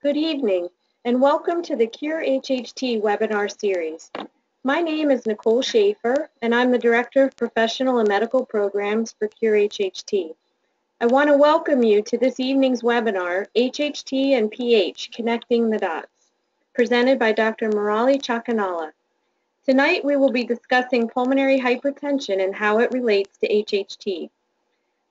Good evening, and welcome to the Cure HHT webinar series. My name is Nicole Schaefer, and I'm the Director of Professional and Medical Programs for Cure HHT. I want to welcome you to this evening's webinar, HHT and PH, Connecting the Dots, presented by Dr. Murali Chakinala. Tonight we will be discussing pulmonary hypertension and how it relates to HHT.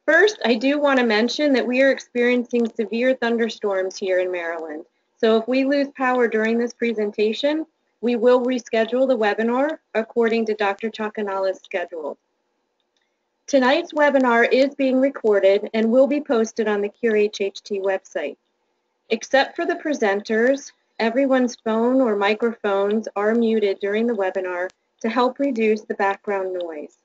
First, I do want to mention that we are experiencing severe thunderstorms here in Maryland. So if we lose power during this presentation, we will reschedule the webinar according to Dr. Chakinala's schedule. Tonight's webinar is being recorded and will be posted on the Cure HHT website. Except for the presenters, everyone's phone or microphones are muted during the webinar to help reduce the background noise.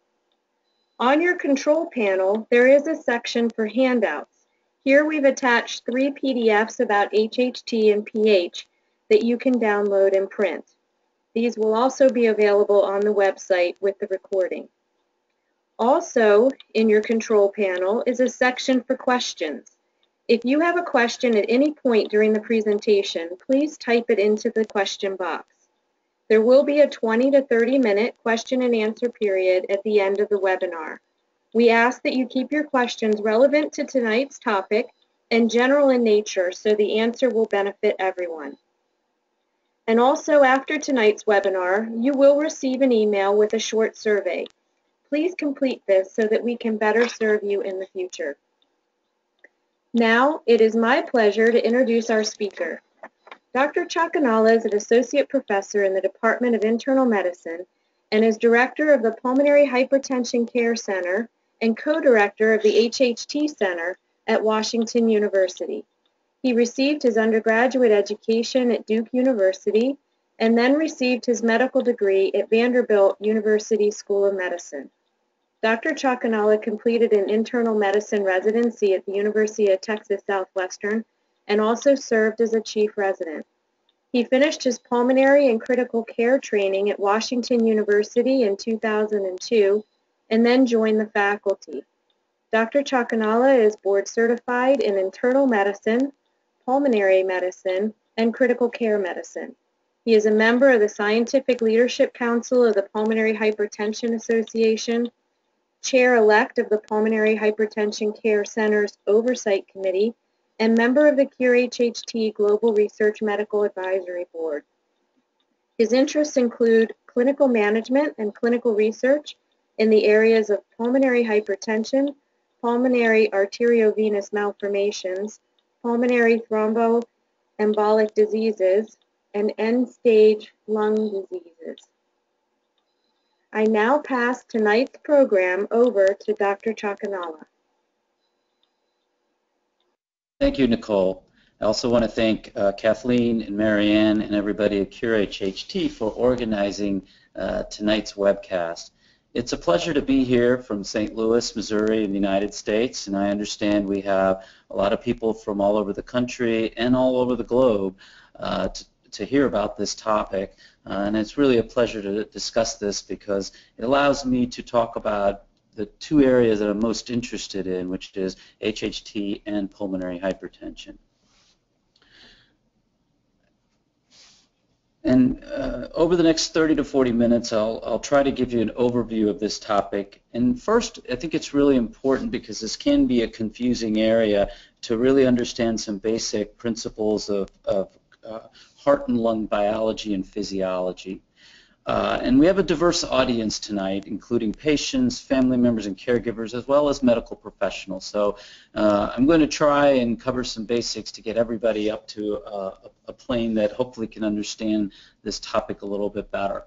On your control panel, there is a section for handouts. Here we've attached 3 PDFs about HHT and PH that you can download and print. These will also be available on the website with the recording. Also, in your control panel is a section for questions. If you have a question at any point during the presentation, please type it into the question box. There will be a 20 to 30 minute question and answer period at the end of the webinar. We ask that you keep your questions relevant to tonight's topic and general in nature so the answer will benefit everyone. And also after tonight's webinar, you will receive an email with a short survey. Please complete this so that we can better serve you in the future. Now, it is my pleasure to introduce our speaker. Dr. Chakinala is an associate professor in the Department of Internal Medicine and is director of the Pulmonary Hypertension Care Center and co-director of the HHT Center at Washington University. He received his undergraduate education at Duke University and then received his medical degree at Vanderbilt University School of Medicine. Dr. Chakinala completed an internal medicine residency at the University of Texas Southwestern and also served as a chief resident. He finished his pulmonary and critical care training at Washington University in 2002 and then joined the faculty. Dr. Chakinala is board certified in internal medicine, pulmonary medicine, and critical care medicine. He is a member of the Scientific Leadership Council of the Pulmonary Hypertension Association, chair-elect of the Pulmonary Hypertension Care Center's Oversight Committee, and member of the Cure HHT Global Research Medical Advisory Board. His interests include clinical management and clinical research in the areas of pulmonary hypertension, pulmonary arteriovenous malformations, pulmonary thromboembolic diseases, and end-stage lung diseases. I now pass tonight's program over to Dr. Chakinala. Thank you, Nicole. I also want to thank Kathleen and Marianne and everybody at Cure HHT for organizing tonight's webcast. It's a pleasure to be here from St. Louis, Missouri in the United States, and I understand we have a lot of people from all over the country and all over the globe to hear about this topic, and it's really a pleasure to discuss this because it allows me to talk about the 2 areas that I'm most interested in, which is HHT and pulmonary hypertension. And over the next 30 to 40 minutes, I'll try to give you an overview of this topic. And first, I think it's really important because this can be a confusing area to really understand some basic principles of heart and lung biology and physiology. And we have a diverse audience tonight, including patients, family members, and caregivers, as well as medical professionals. So I'm going to try and cover some basics to get everybody up to a plane that hopefully can understand this topic a little bit better.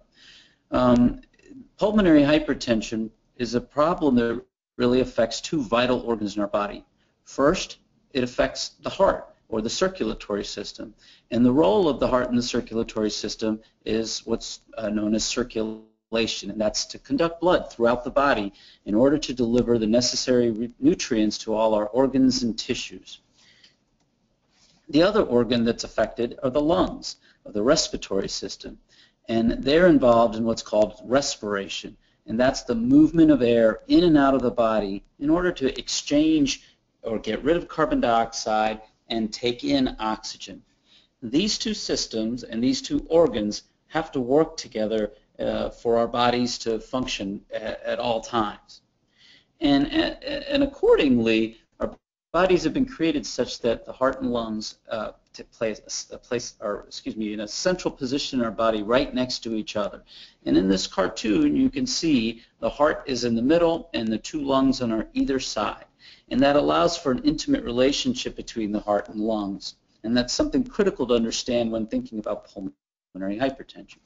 Pulmonary hypertension is a problem that really affects 2 vital organs in our body. First, it affects the heart, or the circulatory system. And the role of the heart in the circulatory system is what's known as circulation, and that's to conduct blood throughout the body in order to deliver the necessary nutrients to all our organs and tissues. The other organ that's affected are the lungs, or the respiratory system, and they're involved in what's called respiration, and that's the movement of air in and out of the body in order to exchange or get rid of carbon dioxide and take in oxygen. these two systems and these two organs have to work together for our bodies to function at all times. And accordingly, our bodies have been created such that the heart and lungs play in a central position in our body right next to each other. And in this cartoon, you can see the heart is in the middle and the two lungs on either side. And that allows for an intimate relationship between the heart and lungs. And that's something critical to understand when thinking about pulmonary hypertension.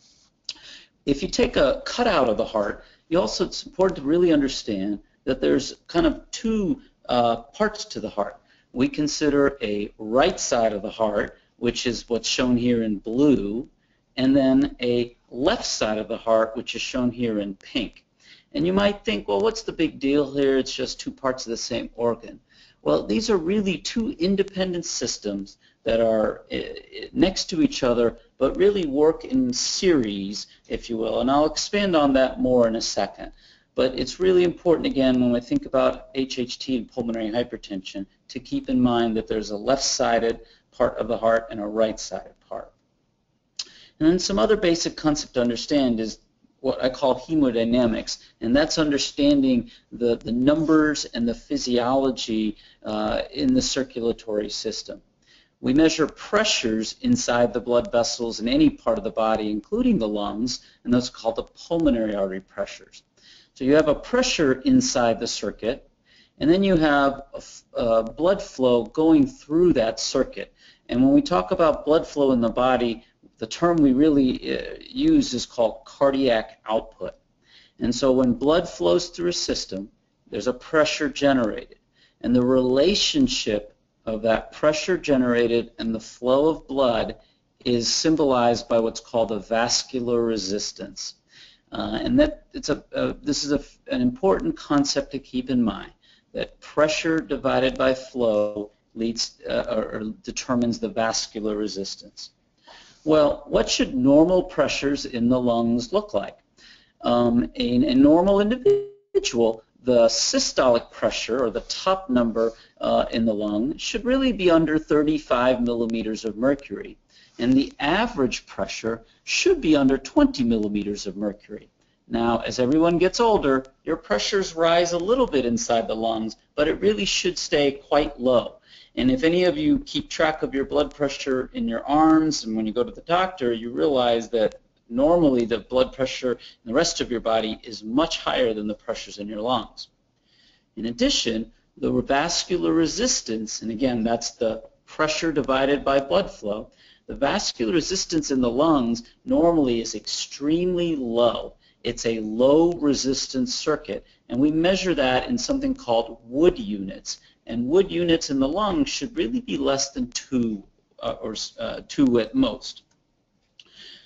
If you take a cutout of the heart, it's important to really understand that there's kind of two parts to the heart. We consider a right side of the heart, which is what's shown here in blue, and then a left side of the heart, which is shown here in pink. And you might think, well, what's the big deal here? It's just two parts of the same organ. Well, these are really two independent systems that are next to each other, but really work in series, if you will. And I'll expand on that more in a second. But it's really important, again, when we think about HHT and pulmonary hypertension, to keep in mind that there's a left-sided part of the heart and a right-sided part. And then some other basic concept to understand is what I call hemodynamics, and that's understanding the numbers and the physiology in the circulatory system. We measure pressures inside the blood vessels in any part of the body, including the lungs, and those are called the pulmonary artery pressures. So you have a pressure inside the circuit, and then you have blood flow going through that circuit. And when we talk about blood flow in the body, the term we really use is called cardiac output. And so when blood flows through a system, there's a pressure generated. And the relationship of that pressure generated and the flow of blood is symbolized by what's called a vascular resistance. And this is an important concept to keep in mind, that pressure divided by flow leads or determines the vascular resistance. Well, what should normal pressures in the lungs look like? In a normal individual, the systolic pressure, or the top number in the lung, should really be under 35 millimeters of mercury. And the average pressure should be under 20 millimeters of mercury. Now, as everyone gets older, your pressures rise a little bit inside the lungs, but it really should stay quite low. And if any of you keep track of your blood pressure in your arms, and when you go to the doctor, you realize that normally the blood pressure in the rest of your body is much higher than the pressures in your lungs. In addition, the vascular resistance, and again, that's the pressure divided by blood flow, the vascular resistance in the lungs normally is extremely low. It's a low resistance circuit, and we measure that in something called Wood units. And Wood units in the lungs should really be less than 2 or 2 at most.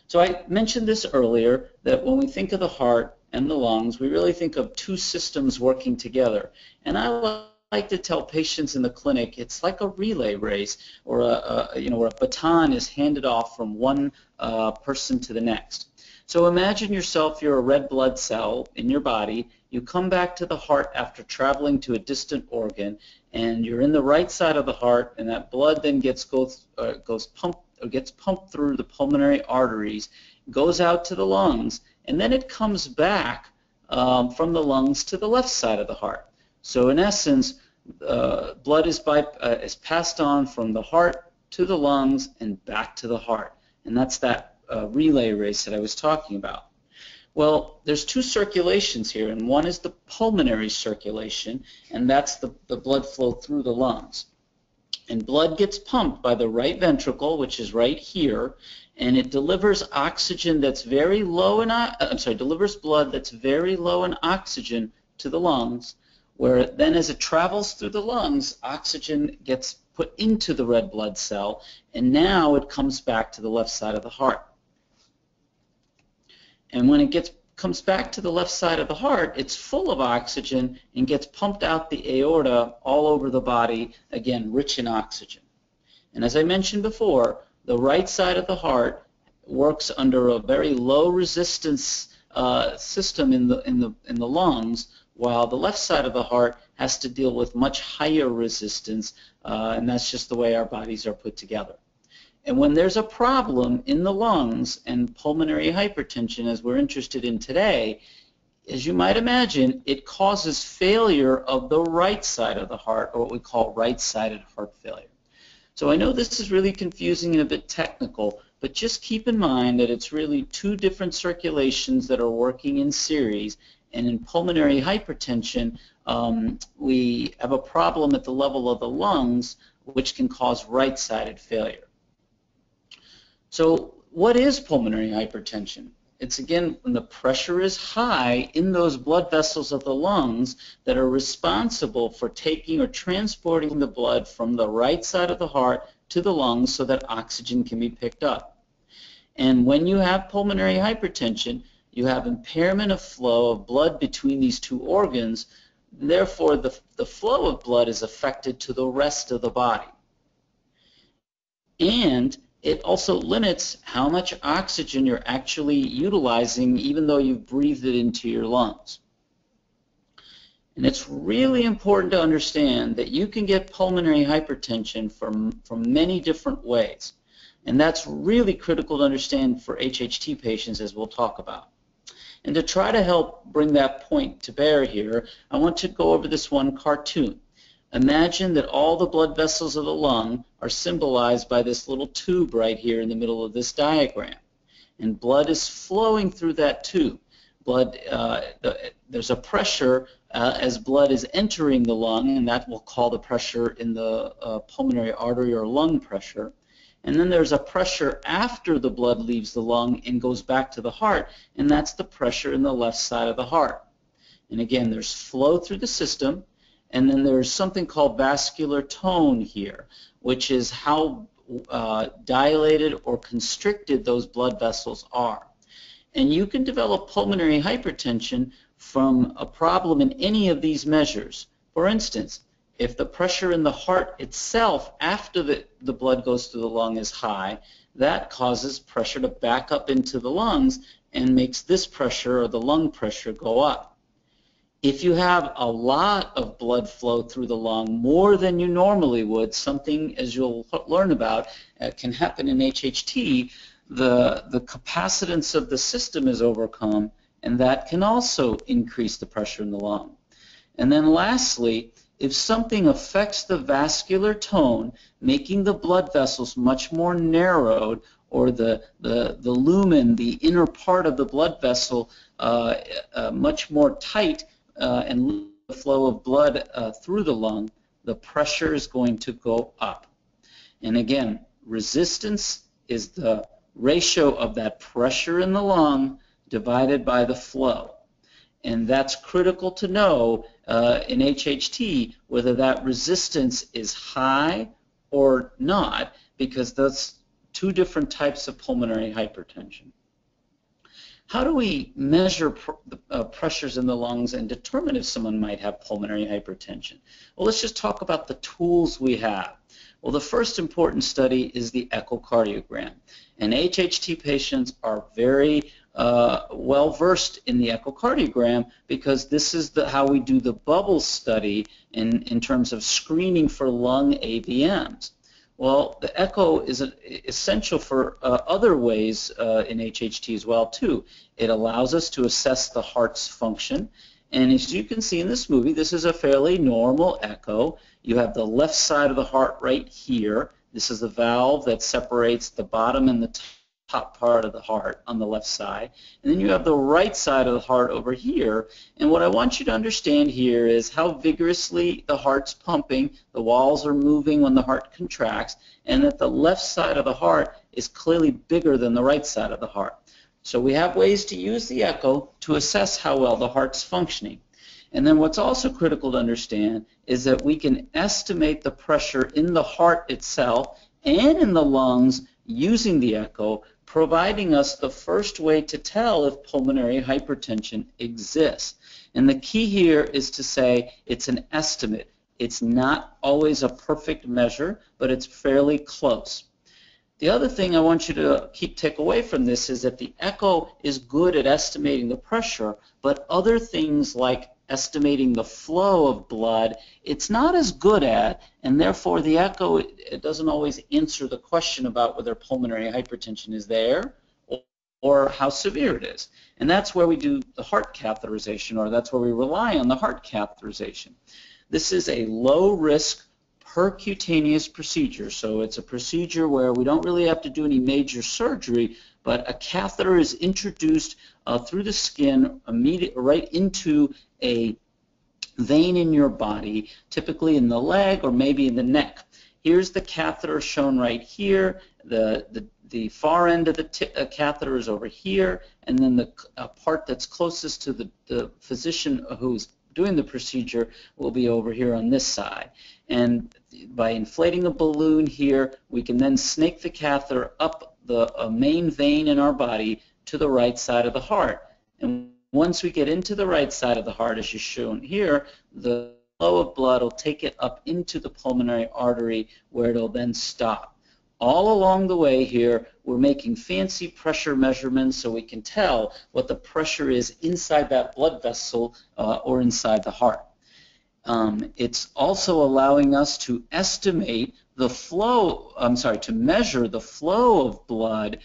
So I mentioned this earlier, that when we think of the heart and the lungs, we really think of two systems working together. And I like to tell patients in the clinic, it's like a relay race, or where a baton is handed off from one person to the next. So imagine yourself, you're a red blood cell in your body. You come back to the heart after traveling to a distant organ, and you're in the right side of the heart, and that blood then gets pumped through the pulmonary arteries, goes out to the lungs, and then it comes back from the lungs to the left side of the heart. So in essence, blood is passed on from the heart to the lungs and back to the heart, and that's that relay race that I was talking about. Well, there's two circulations here, and one is the pulmonary circulation, and that's the blood flow through the lungs. And blood gets pumped by the right ventricle, which is right here, and it delivers oxygen that's very low in delivers blood that's very low in oxygen to the lungs, where then as it travels through the lungs, oxygen gets put into the red blood cell, and now it comes back to the left side of the heart. And when it comes back to the left side of the heart, it's full of oxygen and gets pumped out the aorta all over the body, again, rich in oxygen. And as I mentioned before, the right side of the heart works under a very low resistance system in the lungs, while the left side of the heart has to deal with much higher resistance, and that's just the way our bodies are put together. And when there's a problem in the lungs and pulmonary hypertension, as we're interested in today, as you might imagine, it causes failure of the right side of the heart, or what we call right-sided heart failure. So I know this is really confusing and a bit technical, but just keep in mind that it's really two different circulations that are working in series, and in pulmonary hypertension, we have a problem at the level of the lungs, which can cause right-sided failure. So what is pulmonary hypertension? It's, again, when the pressure is high in those blood vessels of the lungs that are responsible for taking or transporting the blood from the right side of the heart to the lungs so that oxygen can be picked up. And when you have pulmonary hypertension, you have impairment of flow of blood between these two organs. Therefore, the flow of blood is affected to the rest of the body. And it also limits how much oxygen you're actually utilizing, even though you've breathed it into your lungs. And it's really important to understand that you can get pulmonary hypertension from many different ways. And that's really critical to understand for HHT patients, as we'll talk about. And to try to help bring that point to bear here, I want to go over this one cartoon. Imagine that all the blood vessels of the lung are symbolized by this little tube right here in the middle of this diagram. And blood is flowing through that tube. There's a pressure as blood is entering the lung, and that we'll call the pressure in the pulmonary artery or lung pressure. And then there's a pressure after the blood leaves the lung and goes back to the heart, and that's the pressure in the left side of the heart. And again, there's flow through the system, and then there's something called vascular tone here, which is how dilated or constricted those blood vessels are. And you can develop pulmonary hypertension from a problem in any of these measures. For instance, if the pressure in the heart itself after the blood goes through the lung is high, that causes pressure to back up into the lungs and makes this pressure or the lung pressure go up. If you have a lot of blood flow through the lung, more than you normally would, something, as you'll learn about, can happen in HHT, the capacitance of the system is overcome, and that can also increase the pressure in the lung. And then lastly, if something affects the vascular tone, making the blood vessels much more narrowed, or the lumen, the inner part of the blood vessel, much more tight, and the flow of blood through the lung, the pressure is going to go up. And again, resistance is the ratio of that pressure in the lung divided by the flow. And that's critical to know in HHT, whether that resistance is high or not, because that's two different types of pulmonary hypertension. How do we measure pressures in the lungs and determine if someone might have pulmonary hypertension? Well, let's just talk about the tools we have. Well, the first important study is the echocardiogram. And HHT patients are very well versed in the echocardiogram, because this is how we do the bubble study in terms of screening for lung AVMs. Well, the echo is essential for other ways in HHT as well, too. It allows us to assess the heart's function. And as you can see in this movie, this is a fairly normal echo. You have the left side of the heart right here. This is the valve that separates the bottom and the top part of the heart on the left side. And then you have the right side of the heart over here. And what I want you to understand here is how vigorously the heart's pumping, the walls are moving when the heart contracts, and that the left side of the heart is clearly bigger than the right side of the heart. So we have ways to use the echo to assess how well the heart's functioning. And then what's also critical to understand is that we can estimate the pressure in the heart itself and in the lungs using the echo, providing us the first way to tell if pulmonary hypertension exists. And the key here is to say it's an estimate. It's not always a perfect measure, but it's fairly close. The other thing I want you to take away from this is that the echo is good at estimating the pressure, but other things like estimating the flow of blood, it's not as good at, and therefore the echo, it doesn't always answer the question about whether pulmonary hypertension is there or how severe it is. And that's where we do the heart catheterization, or that's where we rely on the heart catheterization. This is a low-risk percutaneous procedure, so it's a procedure where we don't really have to do any major surgery, but a catheter is introduced through the skin right into a vein in your body, typically in the leg or maybe in the neck. Here's the catheter shown right here. The far end of the catheter is over here, and then the part that's closest to the physician who's doing the procedure will be over here on this side. And by inflating a balloon here, we can then snake the catheter up the main vein in our body to the right side of the heart. And once we get into the right side of the heart, as is shown here, the flow of blood will take it up into the pulmonary artery where it'll then stop. All along the way here, we're making fancy pressure measurements so we can tell what the pressure is inside that blood vessel or inside the heart. It's also allowing us to estimate the flow, to measure the flow of blood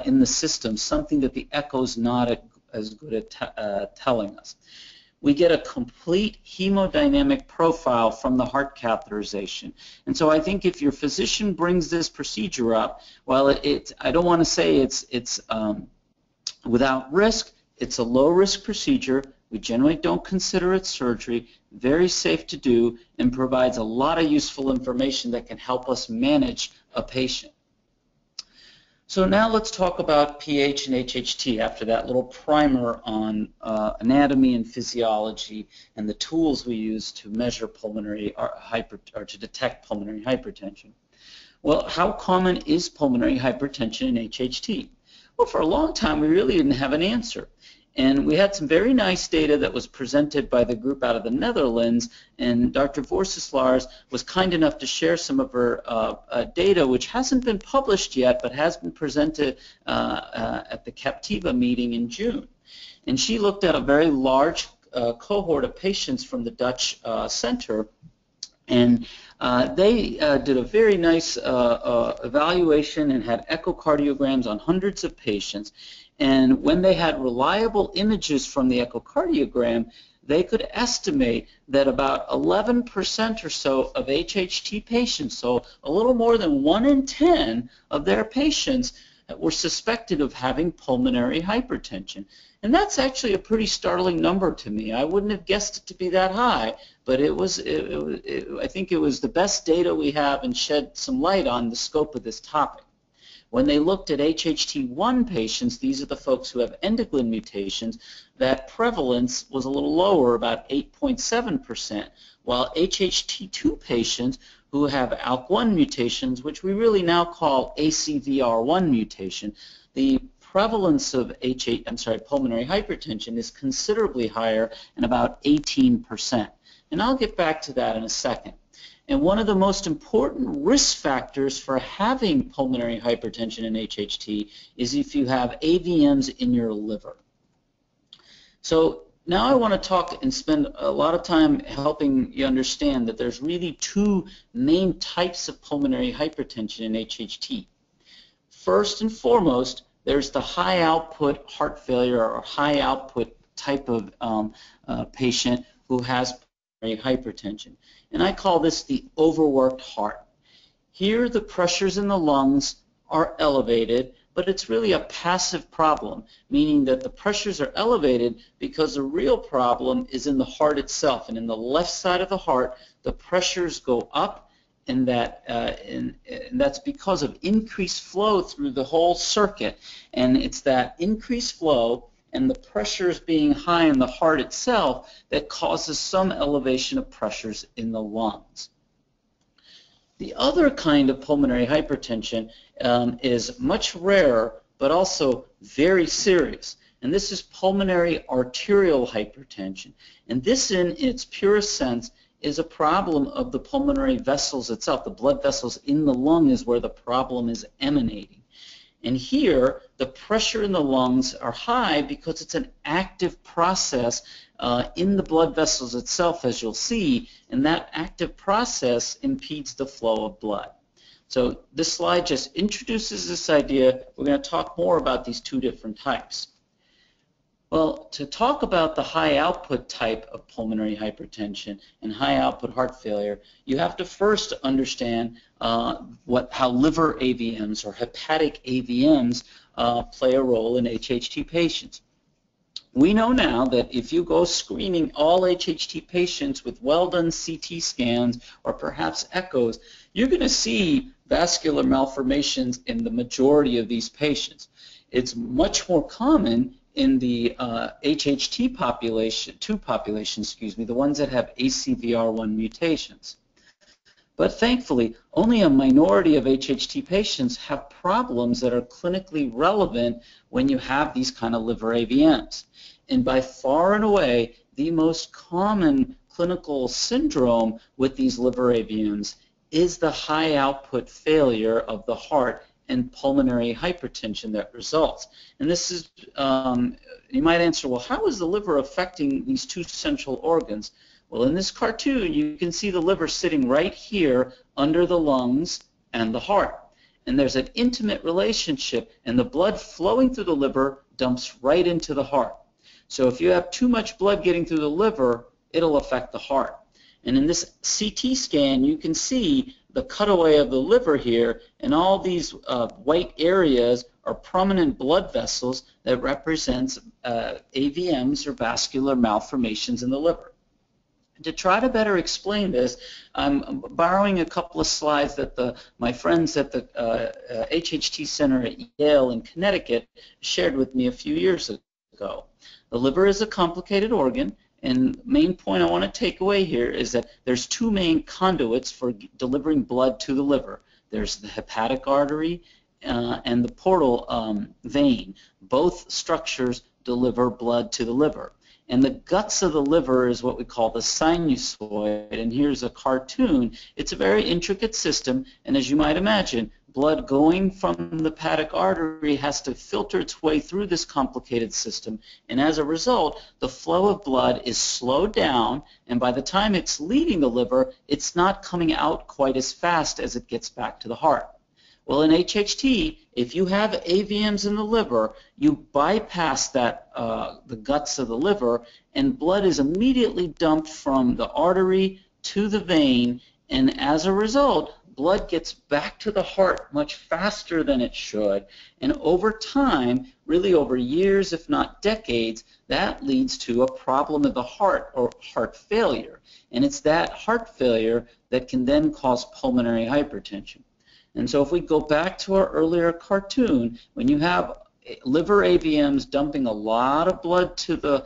in the system, something that the echo's not as good at telling us. We get a complete hemodynamic profile from the heart catheterization. And so I think if your physician brings this procedure up, well, I don't want to say it's without risk. It's a low-risk procedure. We generally don't consider it surgery, very safe to do, and provides a lot of useful information that can help us manage a patient. So now let's talk about PH and HHT after that little primer on anatomy and physiology and the tools we use to measure pulmonary or to detect pulmonary hypertension. Well, how common is pulmonary hypertension in HHT? Well, for a long time we really didn't have an answer. And we had some very nice data that was presented by the group out of the Netherlands, and Dr. Vorsislaars was kind enough to share some of her data, which hasn't been published yet, but has been presented at the Captiva meeting in June. And she looked at a very large cohort of patients from the Dutch center, and they did a very nice evaluation and had echocardiograms on hundreds of patients. And when they had reliable images from the echocardiogram, they could estimate that about 11% or so of HHT patients, so a little more than 1 in 10 of their patients, were suspected of having pulmonary hypertension. And that's actually a pretty startling number to me. I wouldn't have guessed it to be that high, but I think it was the best data we have and shed some light on the scope of this topic. When they looked at HHT1 patients, these are the folks who have endocrine mutations, that prevalence was a little lower, about 8.7%, while HHT2 patients who have ALK1 mutations, which we really now call ACVR1 mutation, the prevalence of pulmonary hypertension is considerably higher and about 18%. And I'll get back to that in a second. And one of the most important risk factors for having pulmonary hypertension in HHT is if you have AVMs in your liver. So now I want to talk and spend a lot of time helping you understand that there's really two main types of pulmonary hypertension in HHT. First and foremost, there's the high output heart failure or high output type of patient who has pulmonary hypertension. And I call this the overworked heart. Here the pressures in the lungs are elevated, but it's really a passive problem, meaning that the pressures are elevated because the real problem is in the heart itself. And in the left side of the heart, the pressures go up, and that's because of increased flow through the whole circuit. And it's that increased flow and the pressures being high in the heart itself that causes some elevation of pressures in the lungs. The other kind of pulmonary hypertension is much rarer, but also very serious. And this is pulmonary arterial hypertension. And this, in its purest sense, is a problem of the pulmonary vessels itself. The blood vessels in the lung is where the problem is emanating. And here, the pressure in the lungs are high because it's an active process in the blood vessels itself, as you'll see, and that active process impedes the flow of blood. So this slide just introduces this idea. We're going to talk more about these two different types. Well, to talk about the high output type of pulmonary hypertension and high output heart failure, you have to first understand how liver AVMs or hepatic AVMs play a role in HHT patients. We know now that if you go screening all HHT patients with well-done CT scans or perhaps echoes, you're going to see vascular malformations in the majority of these patients. It's much more common in the HHT population, the ones that have ACVR1 mutations. But thankfully, only a minority of HHT patients have problems that are clinically relevant when you have these kind of liver AVMs. And by far and away, the most common clinical syndrome with these liver AVMs is the high output failure of the heart and pulmonary hypertension that results. And this is, you might answer, well, how is the liver affecting these two central organs? Well, in this cartoon, you can see the liver sitting right here under the lungs and the heart. And there's an intimate relationship, and the blood flowing through the liver dumps right into the heart. So if you have too much blood getting through the liver, it'll affect the heart. And in this CT scan, you can see the cutaway of the liver here, and all these white areas are prominent blood vessels that represents AVMs or vascular malformations in the liver. To try to better explain this, I'm borrowing a couple of slides that my friends at the HHT Center at Yale in Connecticut shared with me a few years ago. The liver is a complicated organ, and the main point I want to take away here is that there's two main conduits for delivering blood to the liver. There's the hepatic artery and the portal vein. Both structures deliver blood to the liver. And the guts of the liver is what we call the sinusoid, and here's a cartoon. It's a very intricate system, and as you might imagine, blood going from the hepatic artery has to filter its way through this complicated system, and as a result, the flow of blood is slowed down, and by the time it's leaving the liver, it's not coming out quite as fast as it gets back to the heart. Well, in HHT, if you have AVMs in the liver, you bypass that, the guts of the liver, and blood is immediately dumped from the artery to the vein, and as a result, blood gets back to the heart much faster than it should, and over time, really over years, if not decades, that leads to a problem of the heart or heart failure, and it's that heart failure that can then cause pulmonary hypertension. And so if we go back to our earlier cartoon, when you have liver AVMs dumping a lot of blood to the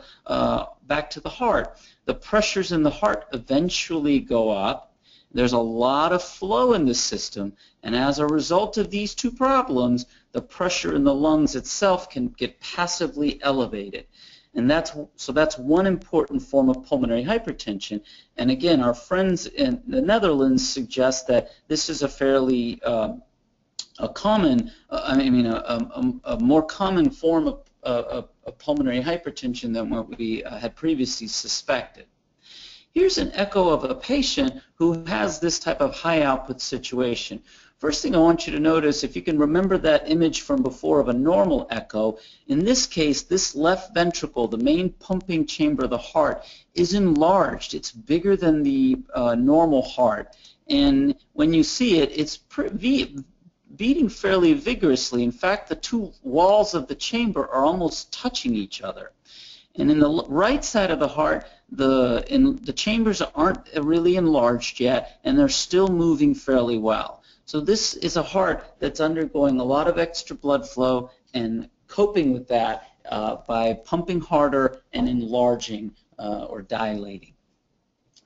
back to the heart, the pressures in the heart eventually go up. There's a lot of flow in the system, and as a result of these two problems, the pressure in the lungs itself can get passively elevated. And that's one important form of pulmonary hypertension. And again, our friends in the Netherlands suggest that this is a fairly a more common form of pulmonary hypertension than what we had previously suspected. Here's an echo of a patient who has this type of high output situation. First thing I want you to notice, if you can remember that image from before of a normal echo, in this case, this left ventricle, the main pumping chamber of the heart, is enlarged. It's bigger than the normal heart. And when you see it, it's beating fairly vigorously. In fact, the two walls of the chamber are almost touching each other. And in the right side of the heart, the chambers aren't really enlarged yet, and they're still moving fairly well. So this is a heart that's undergoing a lot of extra blood flow and coping with that by pumping harder and enlarging or dilating.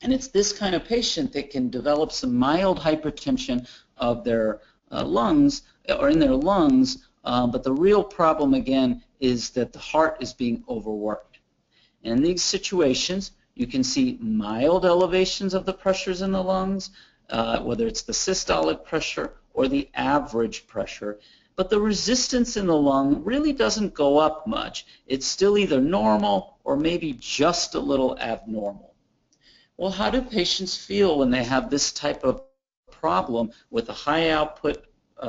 And it's this kind of patient that can develop some mild hypertension of their lungs or in their lungs, but the real problem again is that the heart is being overworked. And in these situations, you can see mild elevations of the pressures in the lungs, whether it's the systolic pressure or the average pressure. but the resistance in the lung really doesn't go up much. It's still either normal or maybe just a little abnormal. Well, how do patients feel when they have this type of problem with a high output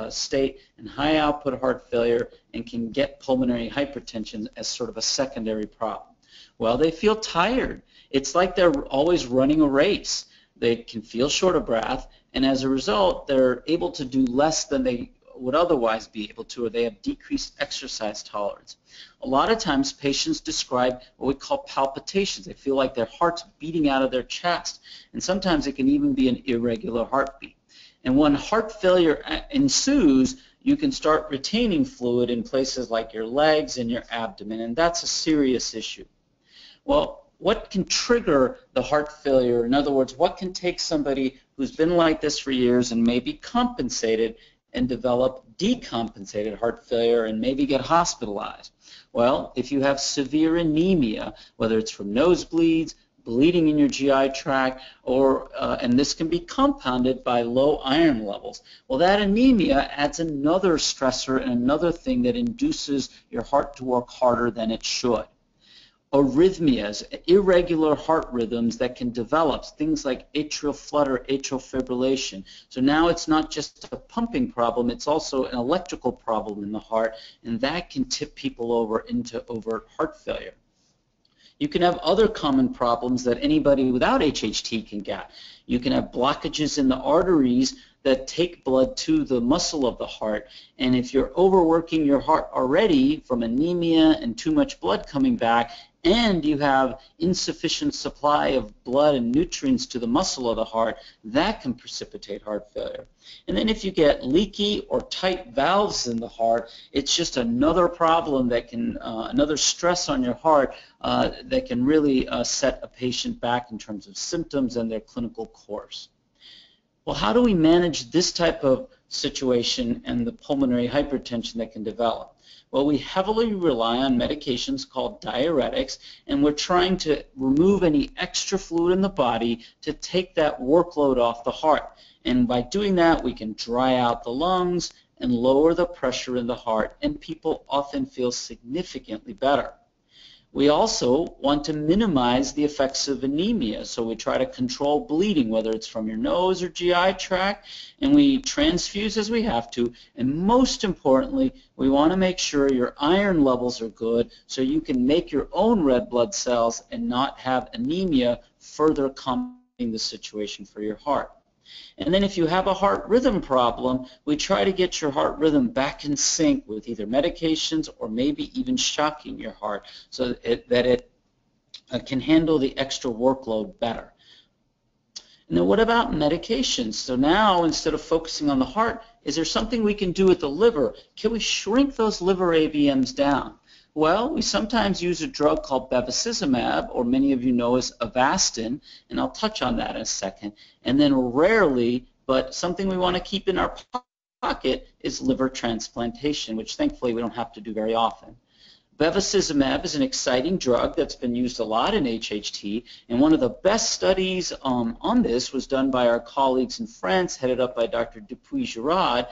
state and high output heart failure and can get pulmonary hypertension as sort of a secondary problem? Well, they feel tired. It's like they're always running a race. They can feel short of breath, and as a result, they're able to do less than they would otherwise be able to, or they have decreased exercise tolerance. A lot of times patients describe what we call palpitations. They feel like their heart's beating out of their chest, and sometimes it can even be an irregular heartbeat. And when heart failure ensues, you can start retaining fluid in places like your legs and your abdomen, and that's a serious issue. Well, what can trigger the heart failure? In other words, what can take somebody who's been like this for years and maybe compensated and develop decompensated heart failure and maybe get hospitalized? Well, if you have severe anemia, whether it's from nosebleeds, bleeding in your GI tract, or and this can be compounded by low iron levels. Well, that anemia adds another stressor and another thing that induces your heart to work harder than it should. Arrhythmias, irregular heart rhythms that can develop, things like atrial flutter, atrial fibrillation. So now it's not just a pumping problem, it's also an electrical problem in the heart, and that can tip people over into overt heart failure. You can have other common problems that anybody without HHT can get. You can have blockages in the arteries that take blood to the muscle of the heart, and if you're overworking your heart already from anemia and too much blood coming back, and you have insufficient supply of blood and nutrients to the muscle of the heart, that can precipitate heart failure. And then if you get leaky or tight valves in the heart, it's just another problem that can, another stress on your heart that can really set a patient back in terms of symptoms and their clinical course. Well, how do we manage this type of situation and the pulmonary hypertension that can develop? Well, we heavily rely on medications called diuretics, and we're trying to remove any extra fluid in the body to take that workload off the heart. And by doing that, we can dry out the lungs and lower the pressure in the heart, and people often feel significantly better. We also want to minimize the effects of anemia, so we try to control bleeding, whether it's from your nose or GI tract, and we transfuse as we have to, and most importantly, we want to make sure your iron levels are good so you can make your own red blood cells and not have anemia further complicating the situation for your heart. And then if you have a heart rhythm problem, we try to get your heart rhythm back in sync with either medications or maybe even shocking your heart so that it can handle the extra workload better. And then what about medications? So now, instead of focusing on the heart, is there something we can do with the liver? Can we shrink those liver AVMs down? Well, we sometimes use a drug called Bevacizumab, or many of you know as Avastin, and I'll touch on that in a second. And then rarely, but something we want to keep in our pocket is liver transplantation, which thankfully we don't have to do very often. Bevacizumab is an exciting drug that's been used a lot in HHT, and one of the best studies on this was done by our colleagues in France, headed up by Dr. Dupuy-Girard,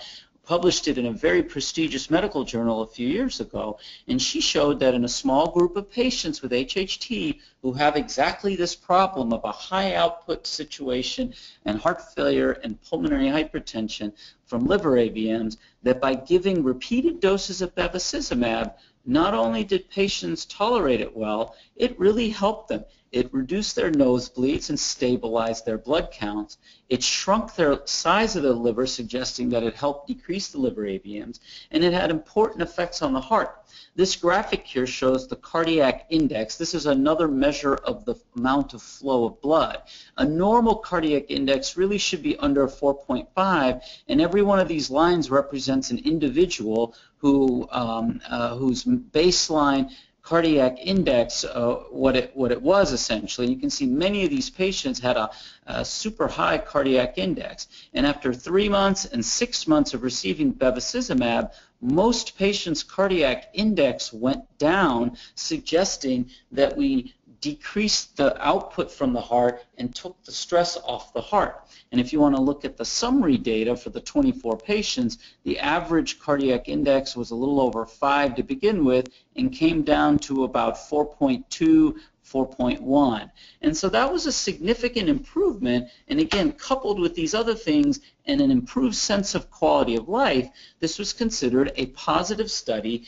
published it in a very prestigious medical journal a few years ago, and she showed that in a small group of patients with HHT who have exactly this problem of a high output situation and heart failure and pulmonary hypertension from liver AVMs, that by giving repeated doses of bevacizumab, not only did patients tolerate it well, it really helped them. It reduced their nosebleeds and stabilized their blood counts. It shrunk their size of the liver, suggesting that it helped decrease the liver AVMs, and it had important effects on the heart. This graphic here shows the cardiac index. This is another measure of the amount of flow of blood. A normal cardiac index really should be under 4.5, and every one of these lines represents an individual whose baseline cardiac index, what it was essentially. You can see many of these patients had a super high cardiac index, and after 3 months and 6 months of receiving bevacizumab, most patients' cardiac index went down, suggesting that we decreased the output from the heart and took the stress off the heart. And if you want to look at the summary data for the 24 patients, the average cardiac index was a little over 5 to begin with and came down to about 4.2, 4.1. And so that was a significant improvement, and again, coupled with these other things and an improved sense of quality of life, this was considered a positive study,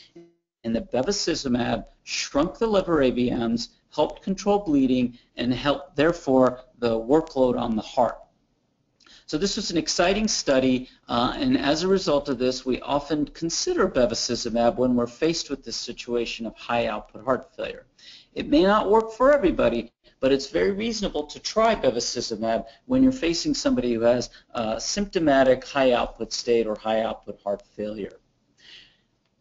and the bevacizumab shrunk the liver AVMs, helped control bleeding, and helped, therefore, the workload on the heart. So this was an exciting study, and as a result of this, we often consider bevacizumab when we're faced with this situation of high output heart failure. It may not work for everybody, but it's very reasonable to try bevacizumab when you're facing somebody who has symptomatic high output state or high output heart failure.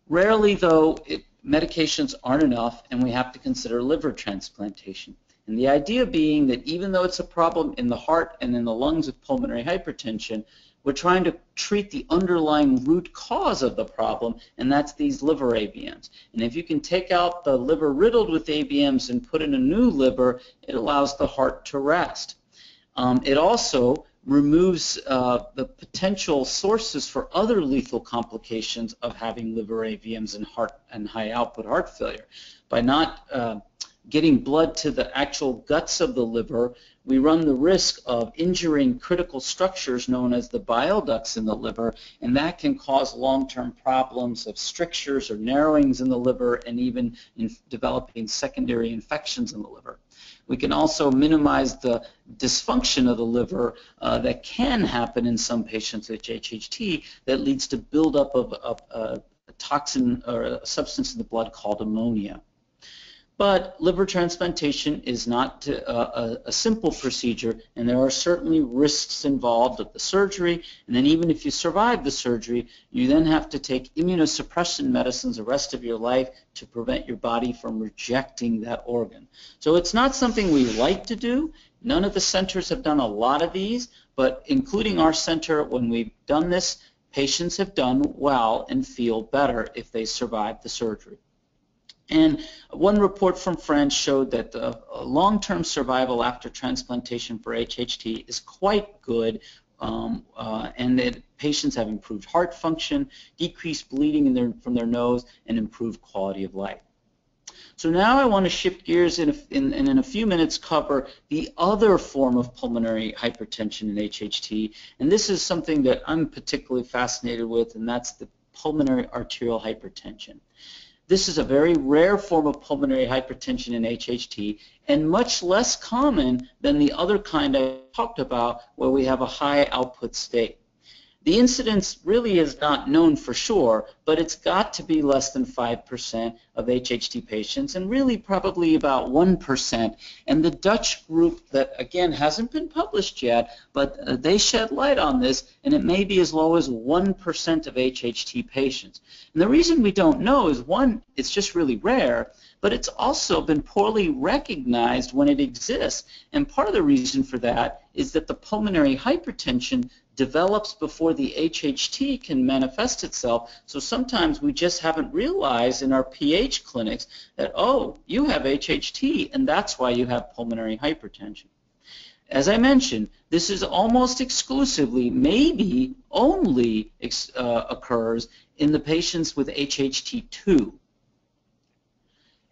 Rarely, though, medications aren't enough, and we have to consider liver transplantation. And the idea being that even though it's a problem in the heart and in the lungs of pulmonary hypertension, we're trying to treat the underlying root cause of the problem, and that's these liver AVMs. And if you can take out the liver riddled with AVMs and put in a new liver, it allows the heart to rest. It also removes the potential sources for other lethal complications of having liver AVMs and high output heart failure. By not getting blood to the actual guts of the liver, we run the risk of injuring critical structures known as the bile ducts in the liver, and that can cause long-term problems of strictures or narrowings in the liver and even in developing secondary infections in the liver. We can also minimize the dysfunction of the liver that can happen in some patients with HHT that leads to buildup of a toxin or a substance in the blood called ammonia. But liver transplantation is not a simple procedure, and there are certainly risks involved of the surgery, and then even if you survive the surgery, you then have to take immunosuppression medicines the rest of your life to prevent your body from rejecting that organ. So it's not something we like to do. None of the centers have done a lot of these, but including our center, when we've done this, patients have done well and feel better if they survive the surgery. And one report from France showed that the long-term survival after transplantation for HHT is quite good, and that patients have improved heart function, decreased bleeding from their nose, and improved quality of life. So now I want to shift gears and in a few minutes cover the other form of pulmonary hypertension in HHT, and this is something that I'm particularly fascinated with, and that's the pulmonary arterial hypertension. This is a very rare form of pulmonary hypertension in HHT and much less common than the other kind I talked about where we have a high output state. The incidence really is not known for sure, but it's got to be less than 5% of HHT patients and really probably about 1%. And the Dutch group that, again, hasn't been published yet, but they shed light on this, and it may be as low as 1% of HHT patients. And the reason we don't know is, one, it's just really rare, but it's also been poorly recognized when it exists. And part of the reason for that is that the pulmonary hypertension develops before the HHT can manifest itself, so sometimes we just haven't realized in our PH clinics that, oh, you have HHT and that's why you have pulmonary hypertension. As I mentioned, this is almost exclusively, maybe only occurs in the patients with HHT2.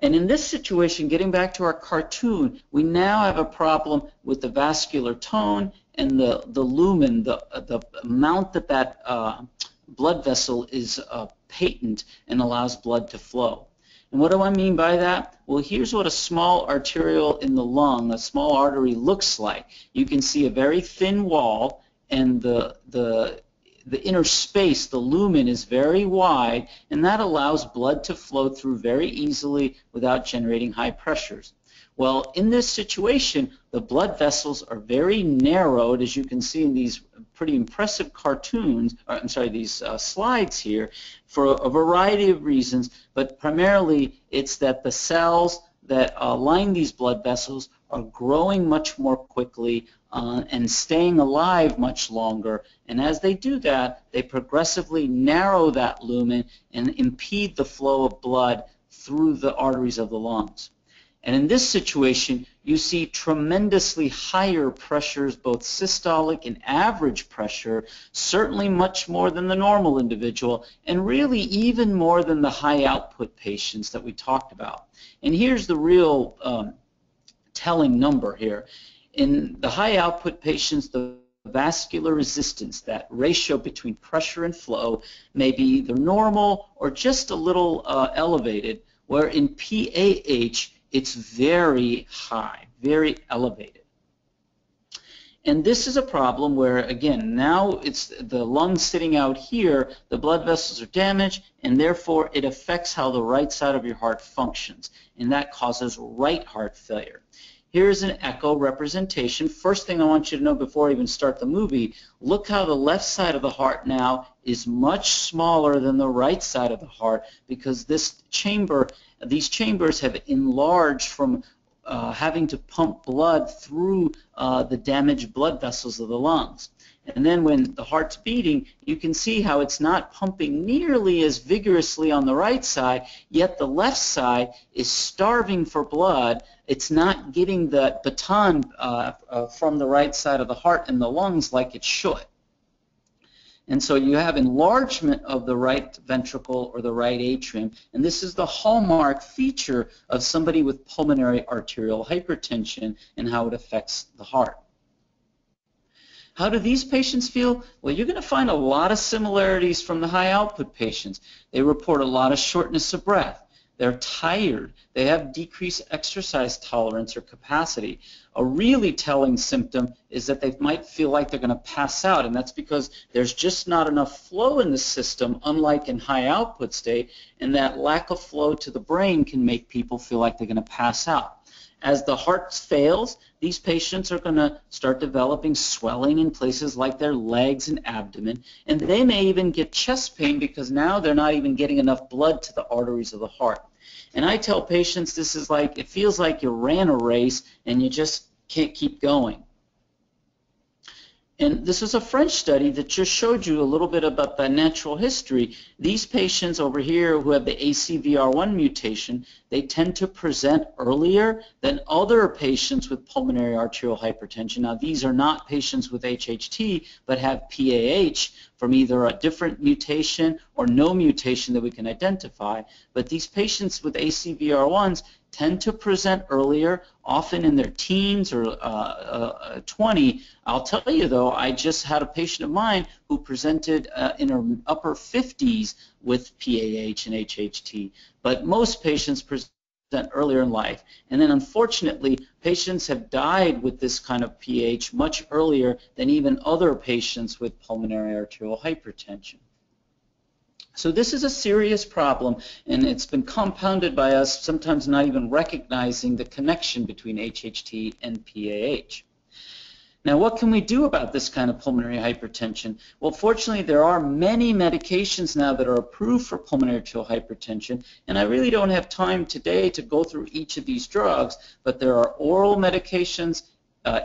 And in this situation, getting back to our cartoon, we now have a problem with the vascular tone and the lumen, the amount that blood vessel is patent and allows blood to flow. And what do I mean by that? Well, here's what a small arteriole in the lung, a small artery, looks like. You can see a very thin wall, and the inner space, the lumen, is very wide, and that allows blood to flow through very easily without generating high pressures. Well, in this situation, the blood vessels are very narrowed, as you can see in these pretty impressive cartoons, these slides here, for a variety of reasons, but primarily it's that the cells that line these blood vessels are growing much more quickly and staying alive much longer, and as they do that, they progressively narrow that lumen and impede the flow of blood through the arteries of the lungs. And in this situation, you see tremendously higher pressures, both systolic and average pressure, certainly much more than the normal individual, and really even more than the high output patients that we talked about. And here's the real telling number here. In the high output patients, the vascular resistance, that ratio between pressure and flow, may be either normal or just a little elevated, where in PAH, it's very high, very elevated. And this is a problem where, again, now it's the lungs sitting out here, the blood vessels are damaged, and therefore it affects how the right side of your heart functions, and that causes right heart failure. Here's an echo representation. First thing I want you to know before I even start the movie, look how the left side of the heart now is much smaller than the right side of the heart, because this chamber, these chambers have enlarged from having to pump blood through the damaged blood vessels of the lungs. And then when the heart's beating, you can see how it's not pumping nearly as vigorously on the right side, yet the left side is starving for blood. It's not getting the baton from the right side of the heart and the lungs like it should. And so you have enlargement of the right ventricle or the right atrium, and this is the hallmark feature of somebody with pulmonary arterial hypertension and how it affects the heart. How do these patients feel? Well, you're going to find a lot of similarities from the high output patients. They report a lot of shortness of breath. They're tired. They have decreased exercise tolerance or capacity. A really telling symptom is that they might feel like they're going to pass out, and that's because there's just not enough flow in the system, unlike in high output state, and that lack of flow to the brain can make people feel like they're going to pass out. As the heart fails, these patients are going to start developing swelling in places like their legs and abdomen, and they may even get chest pain because now they're not even getting enough blood to the arteries of the heart. And I tell patients this is like, it feels like you ran a race and you just can't keep going. And this is a French study that just showed you a little bit about the natural history. These patients over here who have the ACVR1 mutation, they tend to present earlier than other patients with pulmonary arterial hypertension. Now, these are not patients with HHT, but have PAH from either a different mutation or no mutation that we can identify. But these patients with ACVR1s tend to present earlier, often in their teens or 20. I'll tell you though, I just had a patient of mine who presented in her upper 50s with PAH and HHT, but most patients present earlier in life. And then unfortunately, patients have died with this kind of PAH much earlier than even other patients with pulmonary arterial hypertension. So this is a serious problem, and it's been compounded by us sometimes not even recognizing the connection between HHT and PAH. Now, what can we do about this kind of pulmonary hypertension? Well, fortunately, there are many medications now that are approved for pulmonary arterial hypertension, and I really don't have time today to go through each of these drugs, but there are oral medications,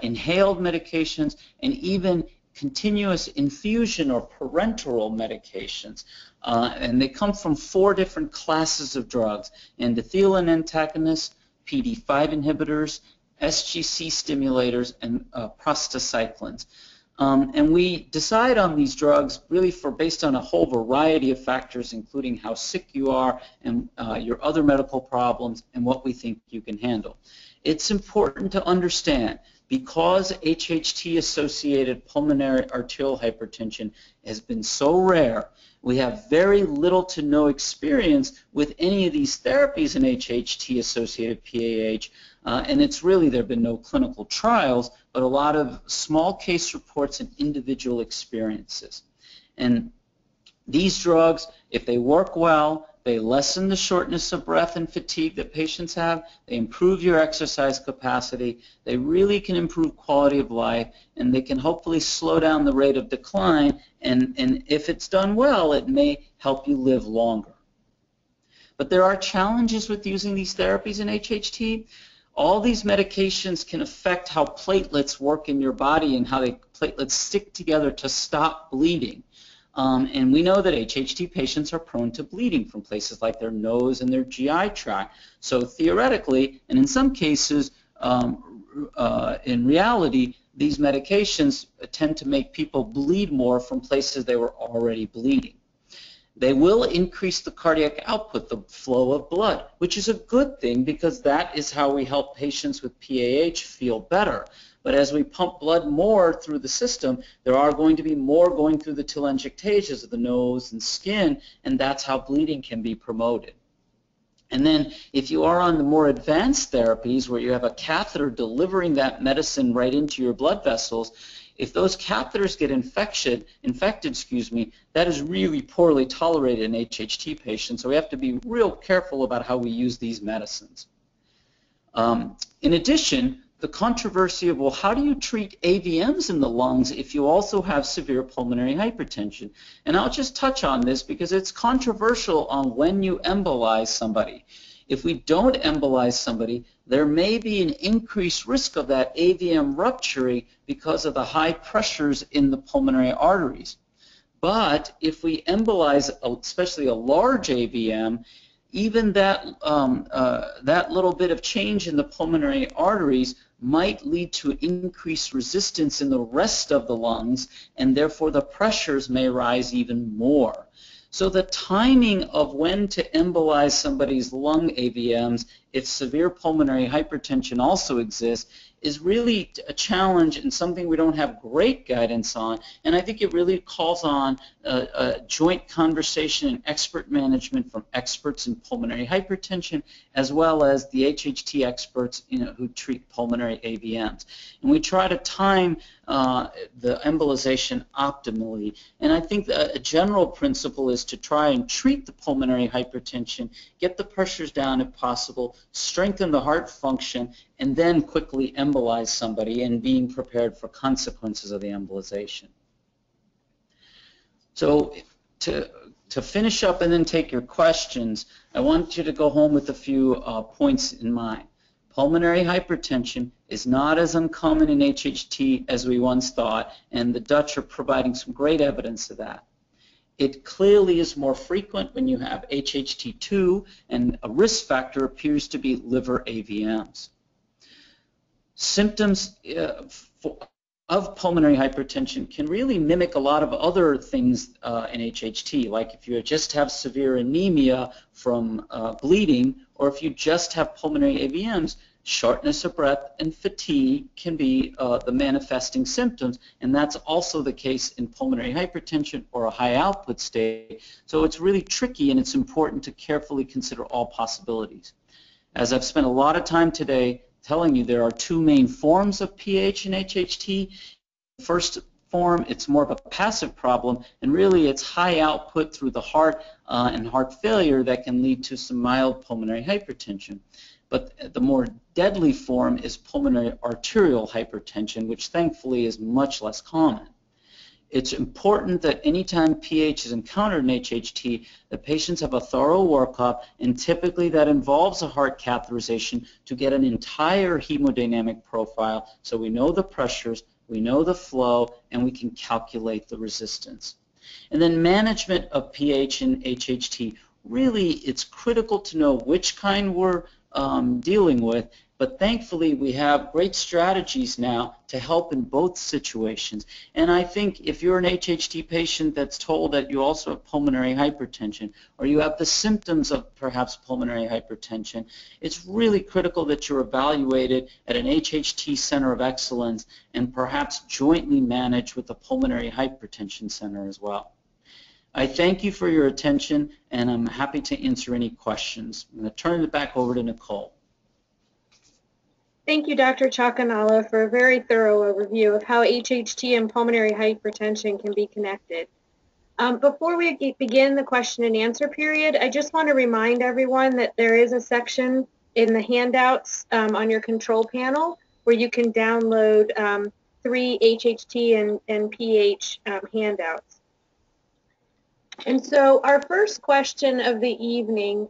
inhaled medications, and even continuous infusion or parenteral medications. And they come from 4 different classes of drugs: endothelin antagonists, PD5 inhibitors, SGC stimulators, and prostacyclins. And we decide on these drugs really based on a whole variety of factors, including how sick you are and your other medical problems and what we think you can handle. It's important to understand, because HHT-associated pulmonary arterial hypertension has been so rare, we have very little to no experience with any of these therapies in HHT-associated PAH, and it's really, there have been no clinical trials, but a lot of small case reports and individual experiences. And these drugs, if they work well, they lessen the shortness of breath and fatigue that patients have. They improve your exercise capacity. They really can improve quality of life, and they can hopefully slow down the rate of decline. And if it's done well, it may help you live longer. But there are challenges with using these therapies in HHT. All these medications can affect how platelets work in your body and how platelets stick together to stop bleeding. And we know that HHT patients are prone to bleeding from places like their nose and their GI tract. So theoretically, and in some cases, in reality, these medications tend to make people bleed more from places they were already bleeding. They will increase the cardiac output, the flow of blood, which is a good thing because that is how we help patients with PAH feel better. But as we pump blood more through the system, there are going to be more going through the telangiectasias of the nose and skin, and that's how bleeding can be promoted. And then if you are on the more advanced therapies where you have a catheter delivering that medicine right into your blood vessels, if those catheters get infected, that is really poorly tolerated in HHT patients, so we have to be real careful about how we use these medicines. In addition, the controversy of, well, how do you treat AVMs in the lungs if you also have severe pulmonary hypertension? And I'll just touch on this because it's controversial on when you embolize somebody. If we don't embolize somebody, there may be an increased risk of that AVM rupturing because of the high pressures in the pulmonary arteries. But if we embolize, especially a large AVM, even that little bit of change in the pulmonary arteries might lead to increased resistance in the rest of the lungs, and therefore the pressures may rise even more. So the timing of when to embolize somebody's lung AVMs, if severe pulmonary hypertension also exists, is really a challenge and something we don't have great guidance on. And I think it really calls on a joint conversation and expert management from experts in pulmonary hypertension, as well as the HHT experts who treat pulmonary AVMs. And we try to time the embolization optimally. And I think a general principle is to try and treat the pulmonary hypertension, get the pressures down if possible, strengthen the heart function, and then quickly embolize somebody and being prepared for consequences of the embolization. So to finish up and then take your questions, I want you to go home with a few points in mind. Pulmonary hypertension is not as uncommon in HHT as we once thought, and the Dutch are providing some great evidence of that. It clearly is more frequent when you have HHT2, and a risk factor appears to be liver AVMs. Symptoms of pulmonary hypertension can really mimic a lot of other things in HHT, like if you just have severe anemia from bleeding, or if you just have pulmonary AVMs, shortness of breath and fatigue can be the manifesting symptoms, and that's also the case in pulmonary hypertension or a high output state. So it's really tricky, and it's important to carefully consider all possibilities. As I've spent a lot of time today telling you, there are two main forms of PH and HHT. First form, it's more of a passive problem, and really it's high output through the heart and heart failure that can lead to some mild pulmonary hypertension. But the more deadly form is pulmonary arterial hypertension, which thankfully is much less common. It's important that anytime PH is encountered in HHT, the patients have a thorough workup, and typically that involves a heart catheterization to get an entire hemodynamic profile, so we know the pressures, we know the flow, and we can calculate the resistance. And then management of PH and HHT, really it's critical to know which kind we're dealing with, but thankfully we have great strategies now to help in both situations. And I think if you're an HHT patient that's told that you also have pulmonary hypertension, or you have the symptoms of perhaps pulmonary hypertension, it's really critical that you're evaluated at an HHT Center of Excellence and perhaps jointly managed with a pulmonary hypertension center as well. I thank you for your attention, and I'm happy to answer any questions. I'm going to turn it back over to Nicole. Thank you, Dr. Chakinala, for a very thorough overview of how HHT and pulmonary hypertension can be connected. Before we begin the question and answer period, I just want to remind everyone that there is a section in the handouts on your control panel where you can download 3 HHT and PH handouts. And so our first question of the evening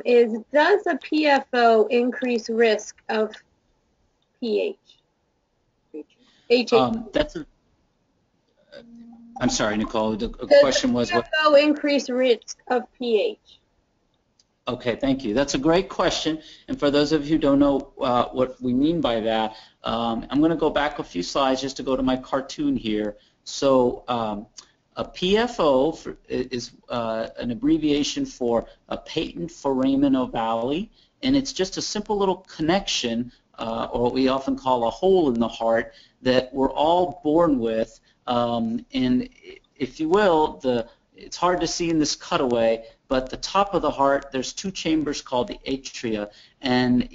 is, does a PFO increase risk of PH? That's a I'm sorry, Nicole. The Does question was what? PFO increase risk of PH? Okay, thank you. That's a great question. And for those of you who don't know what we mean by that, I'm going to go back a few slides just to go to my cartoon here. So a PFO is an abbreviation for a patent foramen ovale, and it's just a simple little connection, or what we often call a hole in the heart, that we're all born with. And if you will, it's hard to see in this cutaway, but the top of the heart, there's two chambers called the atria, and